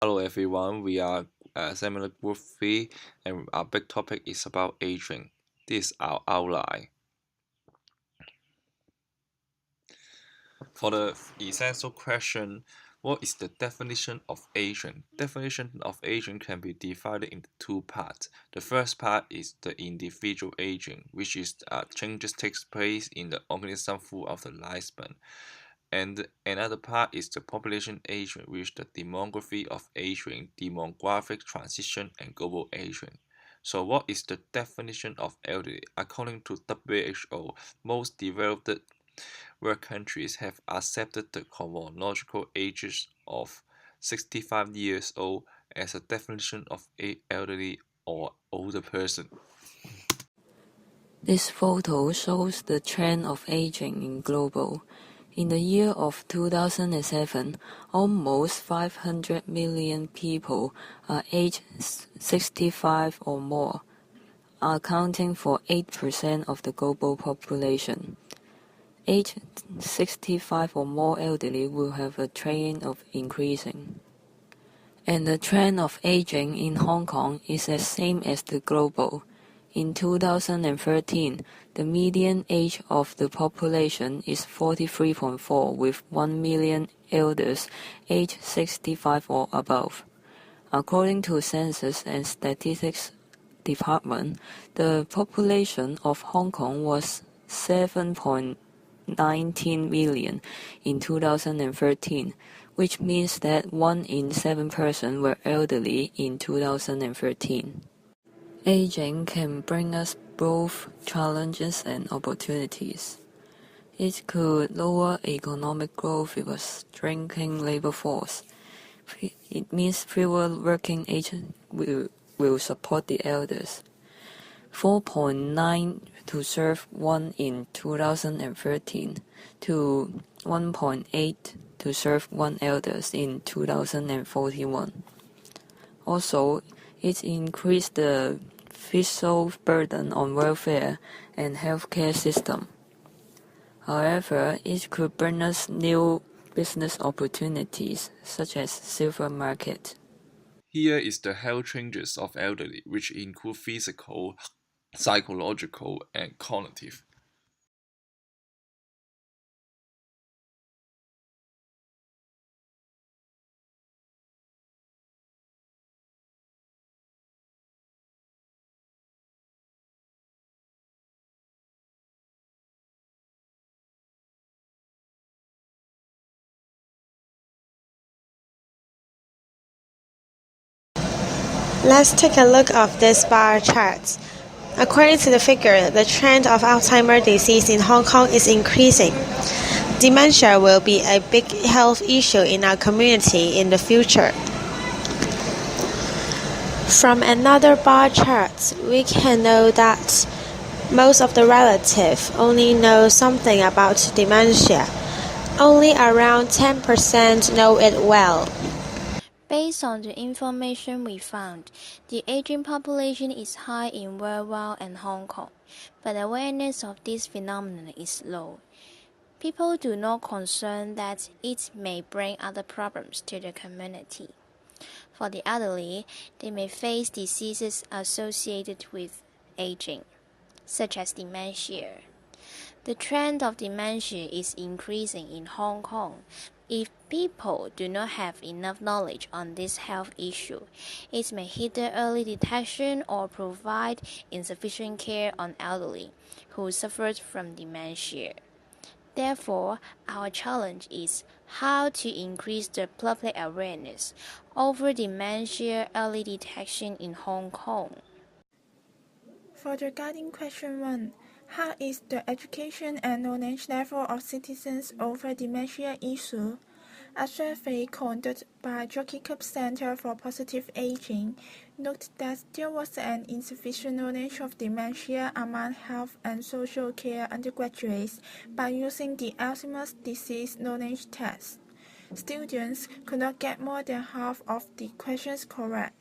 Hello everyone, we are Seminar Group 3 and our big topic is about aging. This is our outline. For the essential question, what is the definition of aging? Definition of aging can be divided into two parts. The first part is the individual aging, which is changes takes place in the organism throughout the lifespan. And another part is the population aging, which is the demography of aging, demographic transition, and global aging. So what is the definition of elderly? According to WHO, most developed world countries have accepted the chronological ages of 65 years old as a definition of a elderly or older person. This photo shows the trend of aging in global. In the year of 2007, almost 500 million people are aged 65 or more, accounting for 8% of the global population. Aged 65 or more elderly will have a trend of increasing. And the trend of aging in Hong Kong is the same as the global. In 2013, the median age of the population is 43.4 with 1 million elders aged 65 or above. According to Census and Statistics Department, the population of Hong Kong was 7.19 million in 2013, which means that 1 in 7 persons were elderly in 2013. Aging can bring us both challenges and opportunities. It could lower economic growth with a shrinking labor force. It means fewer working age will support the elders. 4.9 to serve 1 in 2013 to 1.8 to serve 1 elders in 2041. Also, it increased the fiscal burden on welfare and healthcare system. However, it could bring us new business opportunities such as silver market. Here is the health changes of elderly, which include physical, psychological, and cognitive. Let's take a look at this bar chart. According to the figure, the trend of Alzheimer's disease in Hong Kong is increasing. Dementia will be a big health issue in our community in the future. From another bar chart, we can know that most of the relatives only know something about dementia. Only around 10% know it well. Based on the information we found, the aging population is high in worldwide and Hong Kong, but awareness of this phenomenon is low. People do not concern that it may bring other problems to the community. For the elderly, they may face diseases associated with aging, such as dementia. The trend of dementia is increasing in Hong Kong. If people do not have enough knowledge on this health issue, it may hinder early detection or provide insufficient care on elderly who suffered from dementia. Therefore, our challenge is how to increase the public awareness over dementia early detection in Hong Kong. For regarding question 1, how is the education and knowledge level of citizens over dementia issue? A survey conducted by Jockey Club Center for Positive Aging noted that there was an insufficient knowledge of dementia among health and social care undergraduates by using the Alzheimer's disease knowledge test. Students could not get more than half of the questions correct.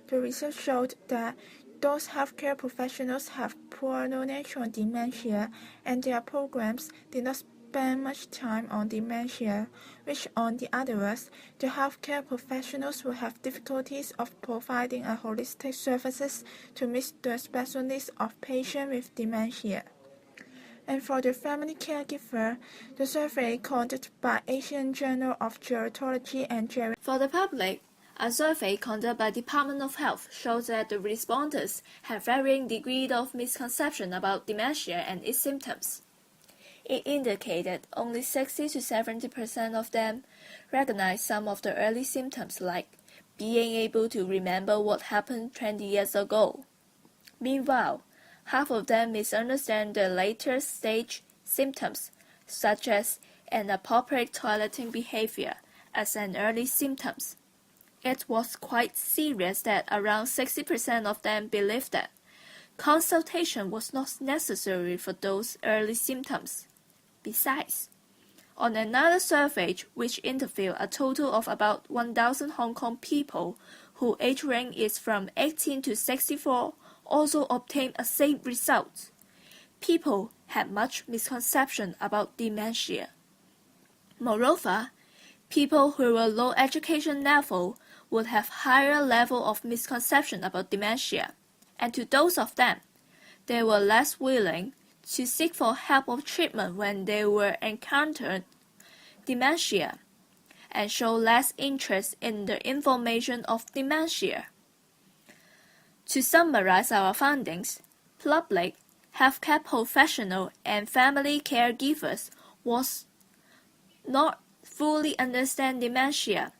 The research showed that those healthcare professionals have poor knowledge on dementia and their programs did not spend much time on dementia, which on the other hand, the healthcare professionals will have difficulties of providing a holistic services to meet the special needs of patients with dementia. And for the family caregiver, the survey conducted by Asian Journal of Gerontology and Geriatrics. For the public, a survey conducted by Department of Health shows that the respondents have varying degrees of misconception about dementia and its symptoms. It indicated only 60 to 70% of them recognize some of the early symptoms like being able to remember what happened 20 years ago. Meanwhile, half of them misunderstand the later stage symptoms, such as inappropriate toileting behavior, as an early symptoms. It was quite serious that around 60% of them believed that consultation was not necessary for those early symptoms. Besides, on another survey which interviewed a total of about 1,000 Hong Kong people whose age range is from 18 to 64, also obtained a same result. People had much misconception about dementia. Moreover, people who were low education level would have higher level of misconception about dementia, and to those of them, they were less willing to seek for help or treatment when they were encountered dementia, and show less interest in the information of dementia. To summarize our findings, public, healthcare professionals, and family caregivers was not fully understand dementia.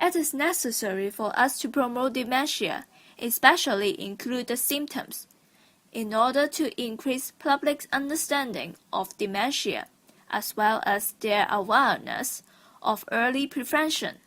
It is necessary for us to promote dementia, especially include the symptoms, in order to increase public's understanding of dementia, as well as their awareness of early prevention.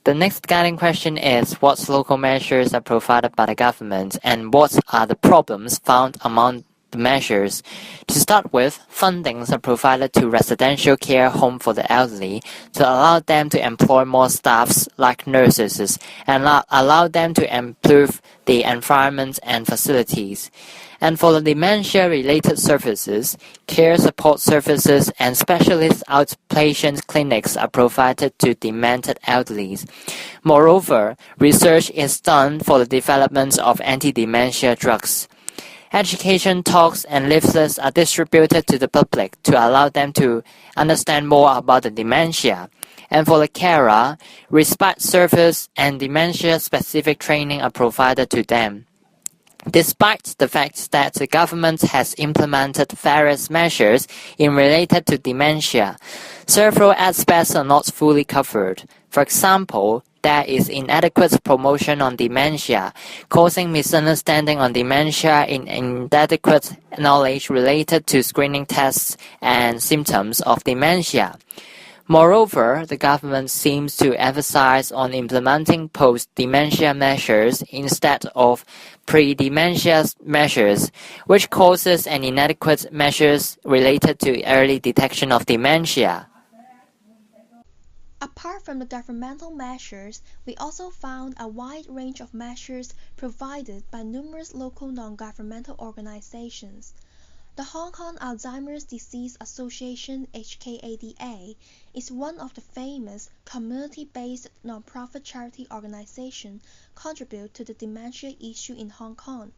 The next guiding question is what local measures are provided by the government and what are the problems found among the measures. To start with, fundings are provided to residential care home for the elderly to allow them to employ more staffs like nurses and allow them to improve the environment and facilities. And for the dementia-related services, care support services and specialist outpatient clinics are provided to demented elderly. Moreover, research is done for the development of anti-dementia drugs. Education talks and leaflets are distributed to the public to allow them to understand more about the dementia. And for the carer, respite service and dementia-specific training are provided to them. Despite the fact that the government has implemented various measures in related to dementia, several aspects are not fully covered. For example, there is inadequate promotion on dementia, causing misunderstanding on dementia and inadequate knowledge related to screening tests and symptoms of dementia. Moreover, the government seems to emphasize on implementing post-dementia measures instead of pre-dementia measures, which causes an inadequate measures related to early detection of dementia. Apart from the governmental measures, we also found a wide range of measures provided by numerous local non-governmental organizations. The Hong Kong Alzheimer's Disease Association (HKADA) is one of the famous community-based non-profit charity organizations contribute to the dementia issue in Hong Kong.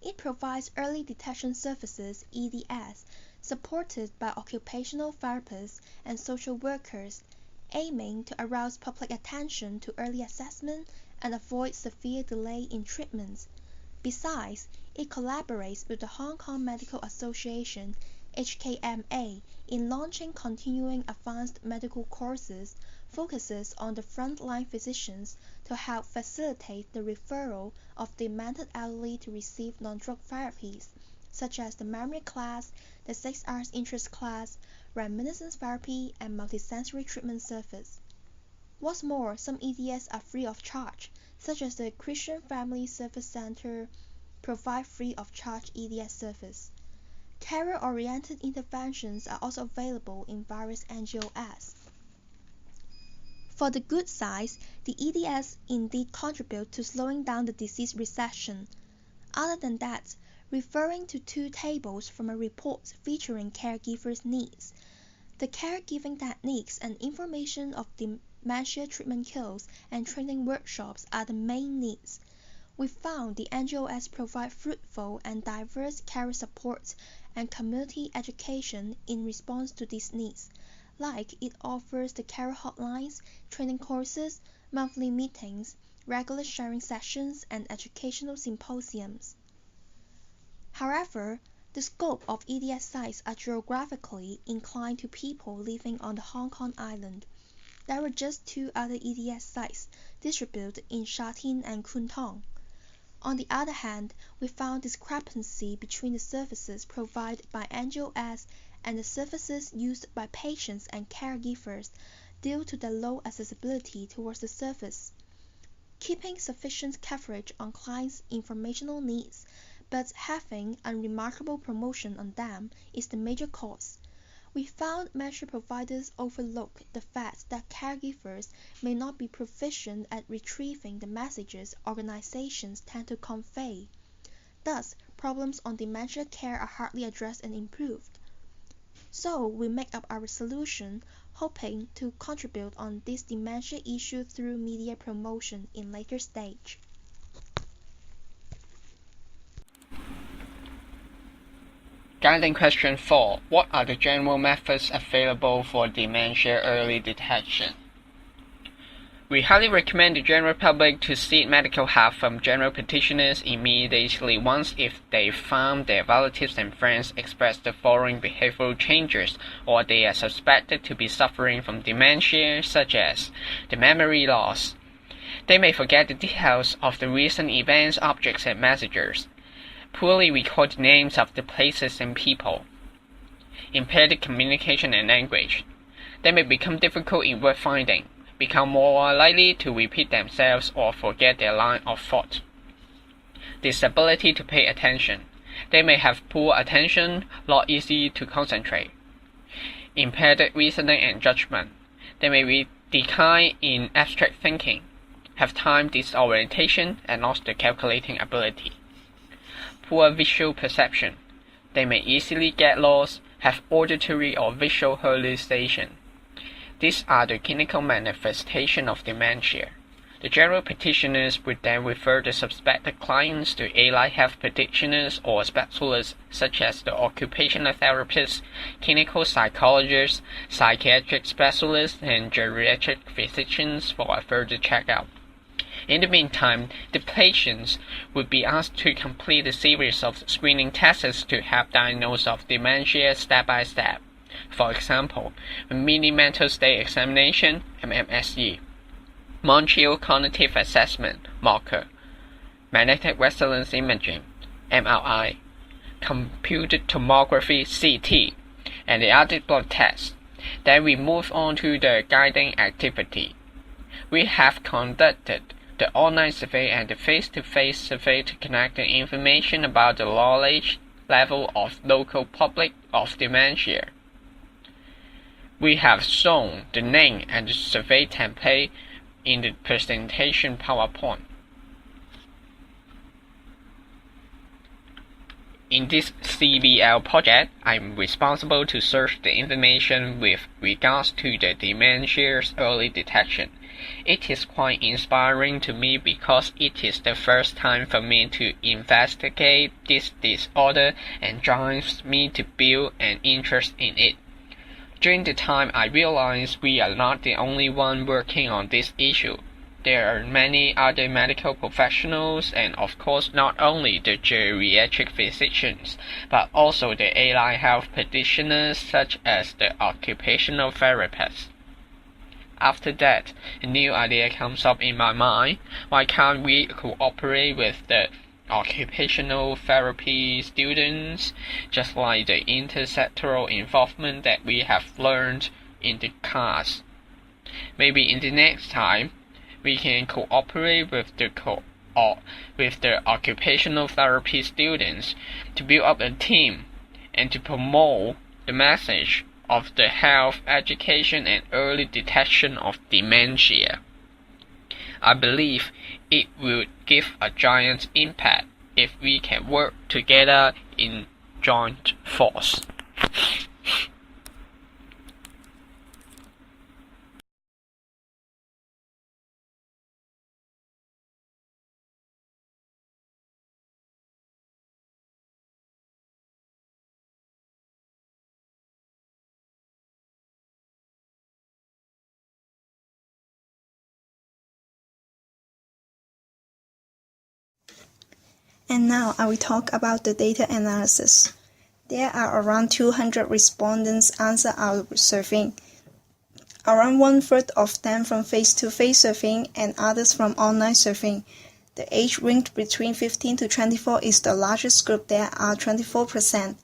It provides early detection services (EDS), supported by occupational therapists and social workers, aiming to arouse public attention to early assessment and avoid severe delay in treatments. Besides, it collaborates with the Hong Kong Medical Association (HKMA) in launching continuing advanced medical courses, focuses on the frontline physicians to help facilitate the referral of demented elderly to receive non-drug therapies, such as the memory class, the 6 hours interest class, reminiscence therapy, and multisensory treatment service. What's more, some EDS are free of charge, such as the Christian Family Service Center provide free of charge EDS service. Carer-oriented interventions are also available in various NGOs. For the good side, the EDS indeed contribute to slowing down the disease recession. Other than that, referring to two tables from a report featuring caregivers' needs. The caregiving techniques and information of dementia treatment kits and training workshops are the main needs. We found the NGOs provide fruitful and diverse career support and community education in response to these needs, like it offers the career hotlines, training courses, monthly meetings, regular sharing sessions, and educational symposiums. However, the scope of EDS sites are geographically inclined to people living on the Hong Kong island. There were just 2 other EDS sites distributed in Sha Tin and Kwun Tong. On the other hand, we found discrepancy between the services provided by NGOs and the services used by patients and caregivers due to the low accessibility towards the service. Keeping sufficient coverage on clients' informational needs, but having unremarkable promotion on them is the major cause. We found measure providers overlook the fact that caregivers may not be proficient at retrieving the messages organizations tend to convey. Thus, problems on dementia care are hardly addressed and improved. So, we make up our solution, hoping to contribute on this dementia issue through media promotion in later stage. Guiding question 4. What are the general methods available for dementia early detection? We highly recommend the general public to seek medical help from general practitioners immediately once if they found their relatives and friends express the following behavioral changes or they are suspected to be suffering from dementia, such as the memory loss. They may forget the details of the recent events, objects, and messages. Poorly record the names of the places and people. Impaired communication and language. They may become difficult in word finding, become more likely to repeat themselves or forget their line of thought. Disability to pay attention. They may have poor attention, not easy to concentrate. Impaired reasoning and judgment. They may decline in abstract thinking, have time disorientation, and lost the calculating ability. Poor visual perception. They may easily get lost, have auditory or visual hallucination. These are the clinical manifestations of dementia. The general practitioners would then refer the suspected clients to allied health practitioners or specialists such as the occupational therapists, clinical psychologists, psychiatric specialists, and geriatric physicians for a further checkup. In the meantime, the patients would be asked to complete a series of screening tests to help diagnose of dementia step by step. For example, a mini mental state examination, MMSE, Montreal Cognitive Assessment, MOCA, magnetic resonance imaging, MRI, computed tomography, CT, and the other blood tests. Then we move on to the guiding activity. We have conducted the online survey and the face-to-face survey to connect the information about the knowledge level of local public of dementia. We have shown the name and the survey template in the presentation PowerPoint. In this CBL project, I'm responsible to search the information with regards to the dementia's early detection. It is quite inspiring to me because it is the first time for me to investigate this disorder and drives me to build an interest in it. During the time I realized we are not the only one working on this issue. There are many other medical professionals and of course not only the geriatric physicians, but also the allied health practitioners such as the occupational therapists. After that, a new idea comes up in my mind. Why can't we cooperate with the occupational therapy students, just like the intersectoral involvement that we have learned in the class? Maybe in the next time, we can cooperate with the occupational therapy students to build up a team and to promote the message of the health education and early detection of dementia. I believe it will give a giant impact if we can work together in joint force. And now I will talk about the data analysis. There are around 200 respondents answer our survey. Around one-third of them from face-to-face surveying and others from online surveying. The age range between 15 to 24 is the largest group. There are 24%.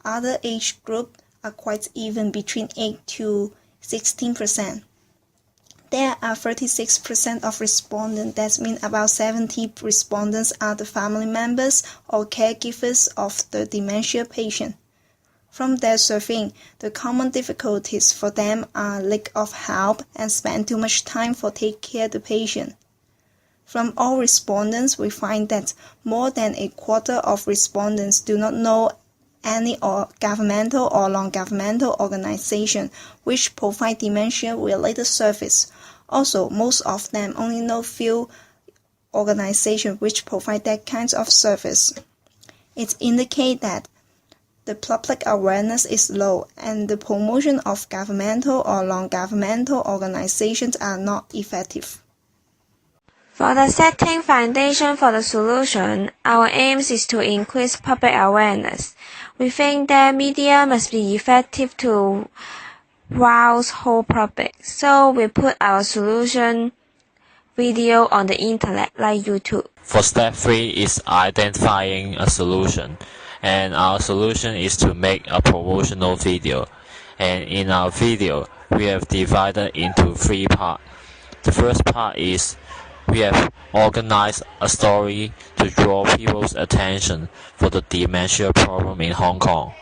Other age groups are quite even between 8 to 16%. There are 36% of respondents, that means about 70 respondents are the family members or caregivers of the dementia patient. From their surveying, the common difficulties for them are lack of help and spend too much time for take care of the patient. From all respondents, we find that more than a quarter of respondents do not know any governmental or non-governmental organization which provide dementia-related service. Also, most of them only know few organizations which provide that kinds of service. It indicates that the public awareness is low and the promotion of governmental or non-governmental organizations are not effective. For the setting foundation for the solution, our aim is to increase public awareness. We think that media must be effective to rouse whole public, so we put our solution video on the internet like YouTube. For step 3 is identifying a solution, and our solution is to make a promotional video. And in our video, we have divided into 3 parts. The first part is we have organized a story to draw people's attention for the dementia problem in Hong Kong.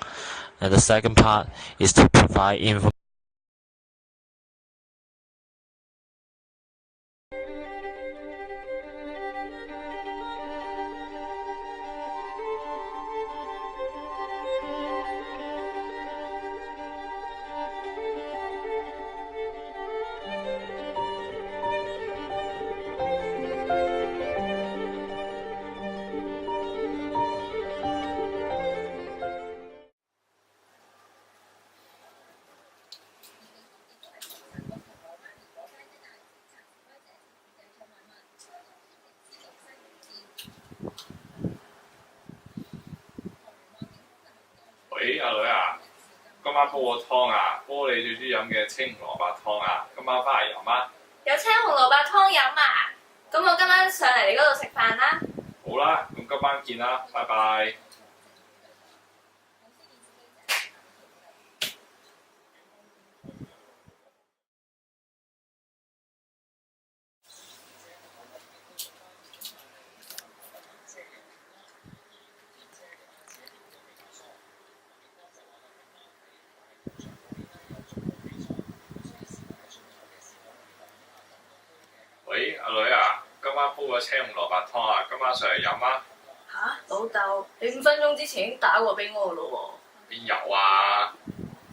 And the second part is to provide information.喂，阿女啊，今晚煲個湯啊，煲你最中意飲嘅青蘿蔔湯啊，今晚翻嚟飲啊！有青紅蘿蔔湯飲啊！咁我今晚上嚟你嗰度食飯啦。好啦，咁今晚見啦，拜拜。喂，阿女啊，今晚煲個青紅蘿蔔湯啊，今晚上嚟飲啊！吓，老豆，你5分鐘之前已經打過俾我咯喎。邊有啊？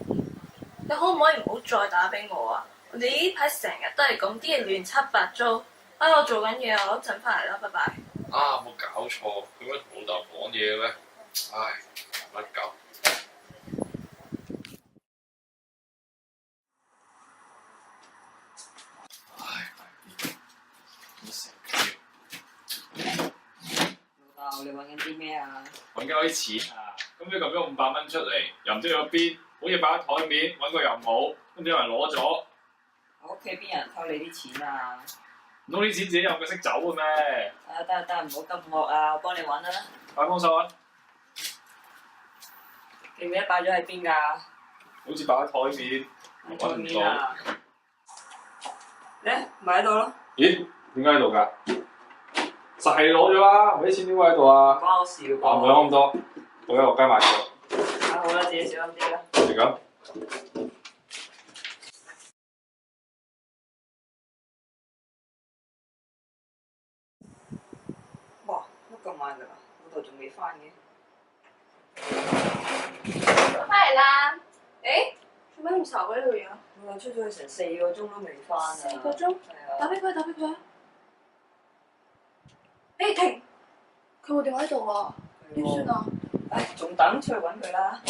你可唔可以唔好再打俾我啊？我哋呢排成日都係咁，啲嘢亂七八糟。我做緊嘢啊，我一陣翻嚟啦，拜拜。啊，冇搞錯，佢咩同老豆講嘢嘅咩？唉，乜鳩？你揾緊啲咩啊？揾緊我啲錢啊！咁你撳咗500蚊出嚟，又唔知去咗邊，好似擺喺台面，揾過又冇，都唔知有人攞咗。我屋企邊有人偷你啲錢啊？唔通啲錢自己有佢識走嘅咩？得，唔好咁惡啊！我幫你揾啦。快幫手啊！記唔記得擺咗喺邊㗎？好似擺喺台面，揾唔到。咧，咪喺度咯。咦？點解喺度㗎？實係攞咗啦，我啲錢點會喺度啊？關我事喎。唔好諗咁多，我喺落街買咗。好啦，自己小心啲啦。係咁。哇，乜咁慢㗎？老度仲未翻嘅。我翻嚟啦！誒，做咩咁愁嘅呢個樣？我出咗去成4個鐘都未翻啊！4個鐘？打俾佢，打俾佢。誒停！佢冇電話喺度喎，點算啊？唉，仲等出去揾佢啦。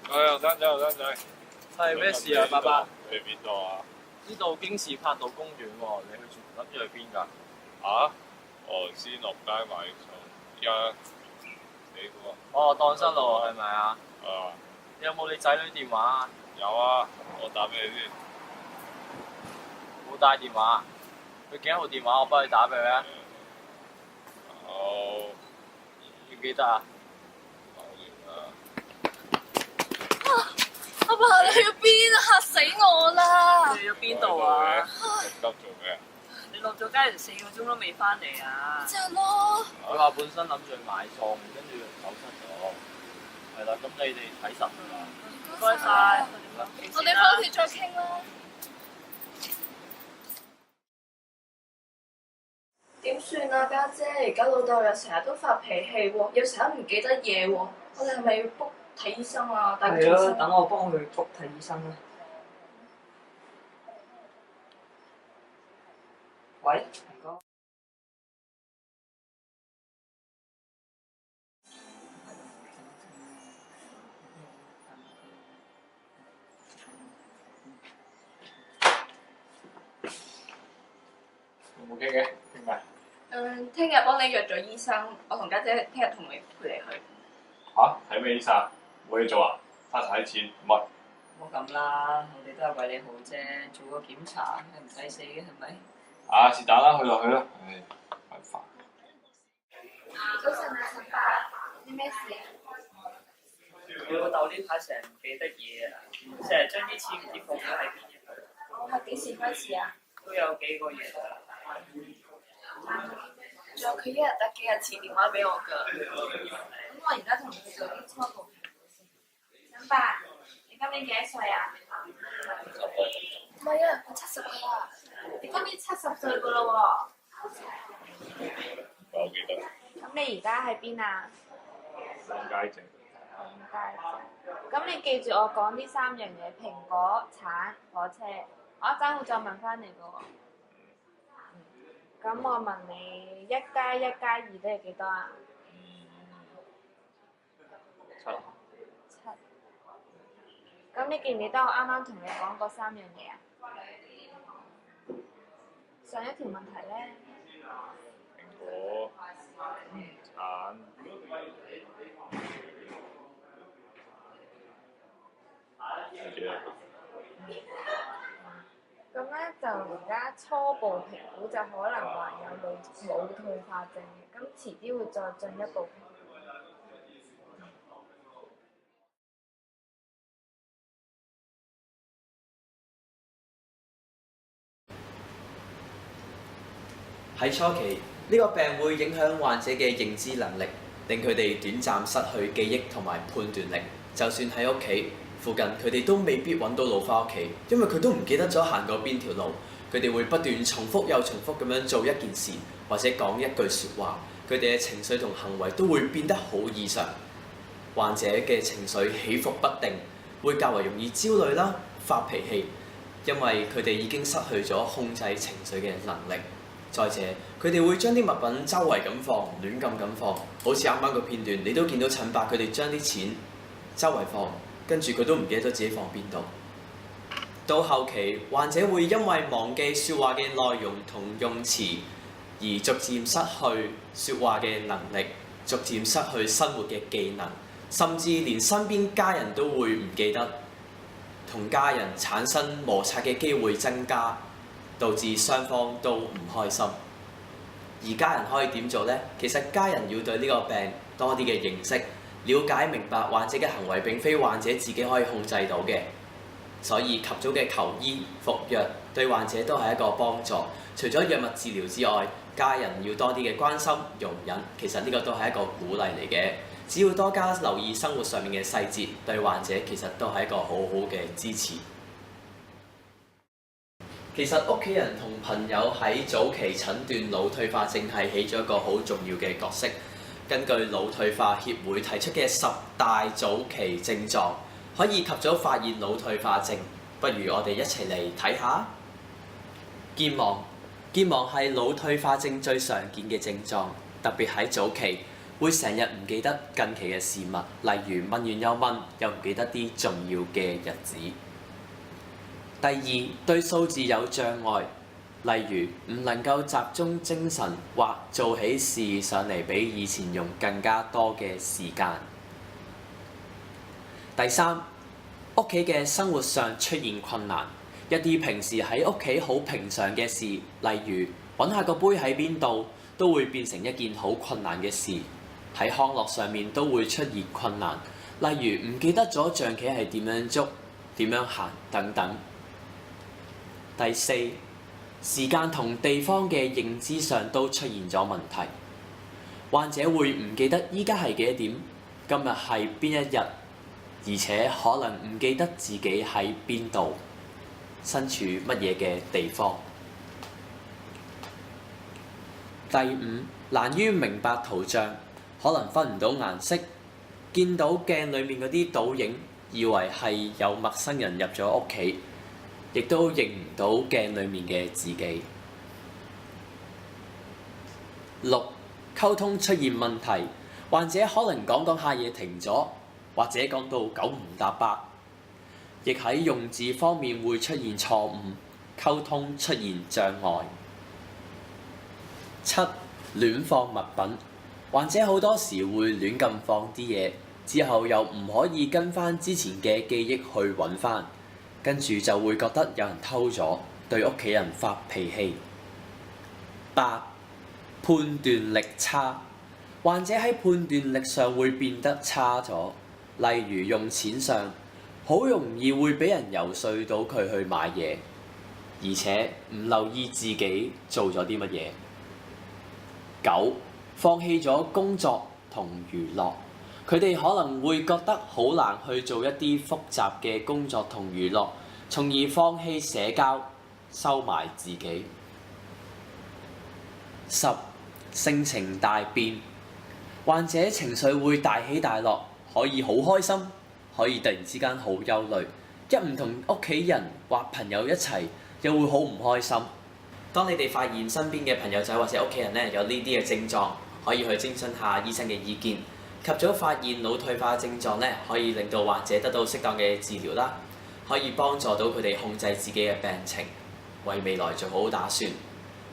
牛生仔，牛生仔，係咩事啊，爸爸？去邊度啊？呢度京士柏道公園喎，你諗住去邊㗎？啊？哦，先落街買餸，依家死喎。哦，蕩失路係咪啊？啊。你有冇你仔女電話啊？有啊，我打俾你先。冇帶電話，佢幾多號電話？我幫你打俾佢啊。好。記唔記得啊？阿爸，你去咗邊啊？嚇死我啦！你去咗邊度啊？急做咩啊？你落咗街成4個鐘都未翻嚟啊！就係咯。佢話本身諗住去買餸，跟住走失咗。係啦，咁你哋睇實㗎啦。唔該晒。我哋翻屋企再傾啦。點算啊，家姐？而家老豆又成日都發脾氣喎，又成日唔記得嘢喎。我哋係咪要 book 睇醫生啊？帶佢睇醫生。等我幫佢 book 睇醫生啦。喂，唔該。有冇傾嘅？傾埋。聽日幫你約咗醫生，我同家姐聽日同你陪你去。嚇？睇咩醫生？冇嘢做啊？花晒啲錢，唔係。唔好咁啦，我哋都係為你好啫，做個檢查係唔使死嘅係咪？啊，是但啦，去啦去啦，唉，煩煩。早晨啊，陳伯，啲咩事啊？我老豆呢排成日唔記得嘢啊，成日將啲錢唔知放咗喺邊嘅。我係幾時開始啊？都有幾個月啦。仲有佢一日得幾日次電話俾我㗎。咁我而家同佢做啲初步評估先。陳伯，你今年幾多歲啊？唔係啊，我70㗎啦。你今年70歲㗎啦喎。我記得。咁你而家喺邊啊？上街整。咁你記住我講呢3樣嘢：蘋果、橙、火車。我一陣會再問翻你㗎喎。咁我問你1+1+2等於幾多啊？7。咁你記唔記得我啱啱同你講嗰3樣嘢啊？上一條問題咧。蘋果、橙。咁咧就而家初步評估就可能話有腦退化症嘅，咁遲啲會再進一步評估。喺初期，呢個病會影響患者嘅認知能力，令佢哋短暫失去記憶同埋判斷力。就算喺屋企附近，佢哋都未必揾到路翻屋企，因為佢都唔記得咗行過邊條路。佢哋會不斷重複又重複咁樣做一件事，或者講一句説話。佢哋嘅情緒同行為都會變得好異常。患者嘅情緒起伏不定，會較為容易焦慮啦、發脾氣，因為佢哋已經失去咗控制情緒嘅能力。再者，佢哋會將啲物品周圍咁放，亂咁放，好似啱啱個片段，你都見到陳伯佢哋將啲錢周圍放，跟住佢都唔記得咗自己放邊度。到後期，患者會因為忘記説話嘅內容同用詞，而逐漸失去説話嘅能力，逐漸失去生活嘅技能，甚至連身邊家人都會唔記得，同家人產生摩擦嘅機會增加，導致雙方都唔開心。而家人可以點做呢？其實家人要對呢個病多啲嘅認識，了解明白患者嘅行為並非患者自己可以控制到嘅，所以及早嘅求醫服藥對患者都係一個幫助。除咗藥物治療之外，家人要多啲嘅關心容忍，其實呢個都係一個鼓勵嚟嘅。只要多加留意生活上面嘅細節，對患者其實都係一個好好嘅支持。其實屋企人同朋友喺早期診斷腦退化症係起咗一個好重要嘅角色。根據腦退化協會提出嘅10大早期症狀，可以及早發現腦退化症。不如我哋一齊嚟睇下。健忘，健忘係腦退化症最常見嘅症狀，特別喺早期，會成日唔記得近期嘅事物，例如問完又問，又唔記得啲重要嘅日子。第二，對數字有障礙，例如唔能夠集中精神或做起事上嚟比以前用更加多嘅時間。第三，屋企嘅生活上出現困難，一啲平時喺屋企好平常嘅事，例如揾下個杯喺邊度，都會變成一件好困難嘅事。喺康樂上面都會出現困難，例如唔記得咗象棋係點樣捉、點樣行等等。第四，時間同地方嘅認知上都出現咗問題，患者會唔記得依家係幾多點，今日係邊一日，而且可能唔記得自己喺邊度，身處乜嘢嘅地方。第五，難於明白圖像，可能分唔到顏色，見到鏡裡面嗰啲倒影，以為係有陌生人入咗屋企，亦都認唔到鏡裡面嘅自己。六，溝通出現問題，患者可能講下嘢停咗，或者講到九唔搭八，亦喺用字方面會出現錯誤，溝通出現障礙。七，亂放物品，患者好多時會亂咁放啲嘢，之後又唔可以跟翻之前嘅記憶去揾翻，跟住就會覺得有人偷咗，對屋企人發脾氣。八，判斷力差，患者喺判斷力上會變得差咗，例如用錢上，好容易會俾人遊說到佢去買嘢，而且唔留意自己做咗啲乜嘢。九，放棄咗工作同娛樂，佢哋可能會覺得好難去做一啲複雜嘅工作同娛樂，從而放棄社交，收埋自己。十，性情大變，患者情緒會大起大落，可以好開心，可以突然之間好憂慮，一唔同屋企人或朋友一齊，又會好唔開心。當你哋發現身邊嘅朋友仔或者屋企人咧有呢啲嘅症狀，可以去徵詢下醫生嘅意見，及早發現腦退化症狀咧，可以令到患者得到適當嘅治療啦，可以幫助到佢哋控制自己嘅病情，為未來做好打算。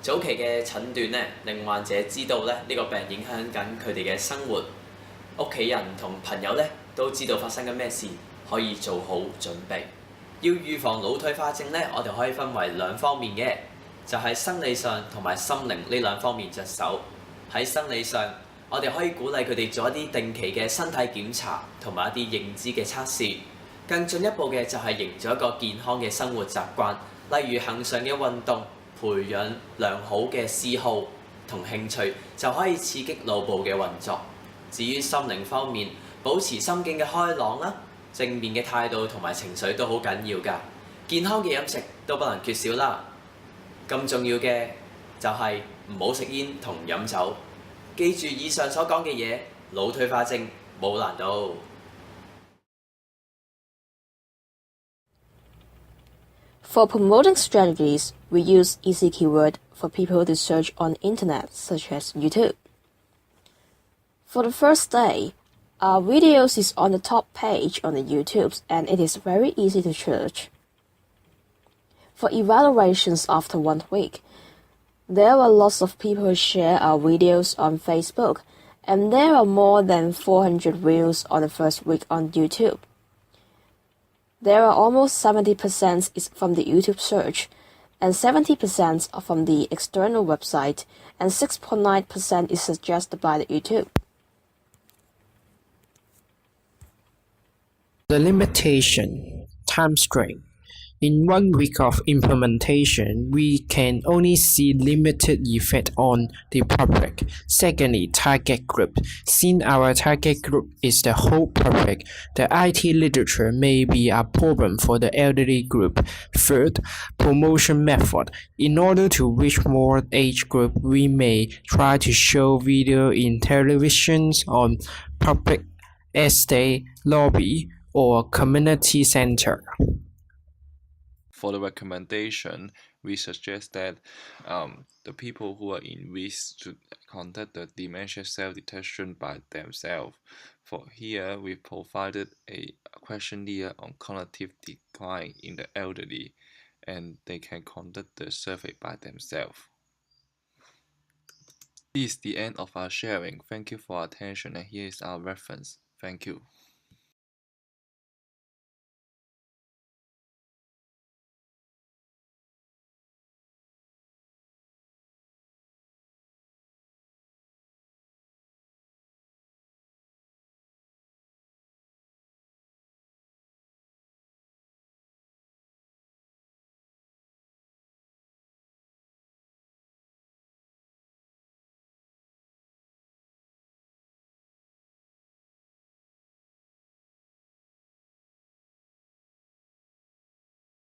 早期嘅診斷咧，令患者知道咧呢個病影響緊佢哋嘅生活，屋企人同朋友咧都知道發生緊咩事，可以做好準備。要預防腦退化症咧，我哋可以分為兩方面嘅。就係生理上同埋心靈呢兩方面着手。喺生理上，我哋可以鼓勵佢哋做一啲定期嘅身體檢查同埋一啲認知嘅測試。更進一步嘅就係營造一個健康嘅生活習慣，例如恆常嘅運動，培養良好嘅嗜好同興趣，就可以刺激腦部嘅運作。至於心靈方面，保持心境嘅開朗啦，正面嘅態度同埋情緒都好緊要㗎。健康嘅飲食都不能缺少啦。咁重要嘅就係唔好食煙同飲酒。記住以上所講嘅嘢，腦退化症冇難度。For promoting strategies, we use easy keyword for people to search on internet, such as YouTube. For the first day, our videos is on the top page on the YouTube and it is very easy to search. For evaluations after 1 week, there were lots of people who share our videos on Facebook, and there are more than 400 views on the first week on YouTube. There are almost 70% is from the YouTube search, and 70% are from the external website, and 6.9% is suggested by the YouTube. The limitation, time strain. In 1 week of implementation, we can only see limited effect on the public. Secondly, target group. Since our target group is the whole public, the IT literature may be a problem for the elderly group. Third, promotion method. In order to reach more age group, we may try to show video in televisions on public estate, lobby, or community center. For the recommendation, we suggest that the people who are in risk should conduct the dementia self-detection by themselves. For here, we provided a questionnaire on cognitive decline in the elderly, and they can conduct the survey by themselves. This is the end of our sharing. Thank you for your attention, and here is our reference. Thank you.